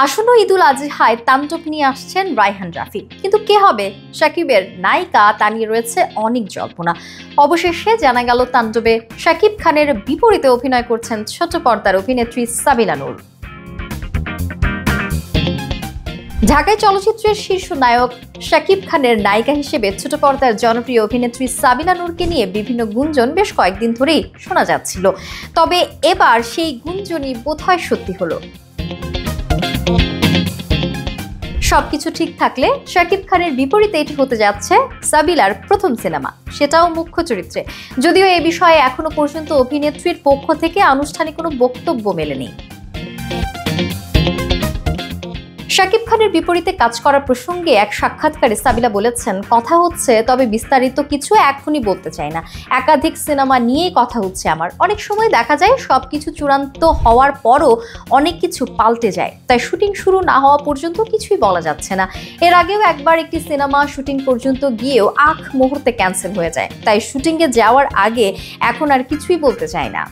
আসন্ন ঈদুল আজহায় তাণ্ডব নিয়ে আসছেন রায়হান রাফি, কিন্তু কে হবে শাকিবের নায়িকা তা নিয়ে রয়েছে অনেক জল্পনা। অবশেষে জানা গেল তাণ্ডবে শাকিব খানের বিপরীতে অভিনয় করছেন ছোট পর্দার অভিনেত্রী সাবিলা নূর। ঢাকায় চলচ্চিত্রের শীর্ষ নায়ক শাকিব খানের নায়িকা হিসেবে ছোট পর্দার জনপ্রিয় অভিনেত্রী সাবিলা নূরকে নিয়ে বিভিন্ন গুঞ্জন বেশ কয়েকদিন ধরেই শোনা যাচ্ছিল। তবে এবার সেই গুঞ্জনই বোধহয় সত্যি হলো। সবকিছু ঠিক থাকলে শাকিব খানের বিপরীতে এটি হতে যাচ্ছে সাবিলার প্রথম সিনেমা, সেটাও মুখ্য চরিত্রে। যদিও এ বিষয়ে এখনো পর্যন্ত অভিনেত্রীর পক্ষ থেকে আনুষ্ঠানিক কোনো বক্তব্য মেলেনি। শাকিব খানের বিপরীতে কাজ করার প্রসঙ্গে এক সাক্ষাৎকারে সাবিলা বলেছেন, কথা হচ্ছে, তবে বিস্তারিত কিছু এখনই বলতে চাই না। একাধিক সিনেমা নিয়েই কথা হচ্ছে আমার। অনেক সময় দেখা যায় সবকিছু চূড়ান্ত হওয়ার পরও অনেক কিছু পাল্টে যায়, তাই শুটিং শুরু না হওয়া পর্যন্ত কিছুই বলা যাচ্ছে না। এর আগেও একবার একটি সিনেমা শুটিং পর্যন্ত গিয়েও মুহূর্তে ক্যান্সেল হয়ে যায়, তাই শুটিংয়ে যাওয়ার আগে এখন আর কিছুই বলতে চাই না।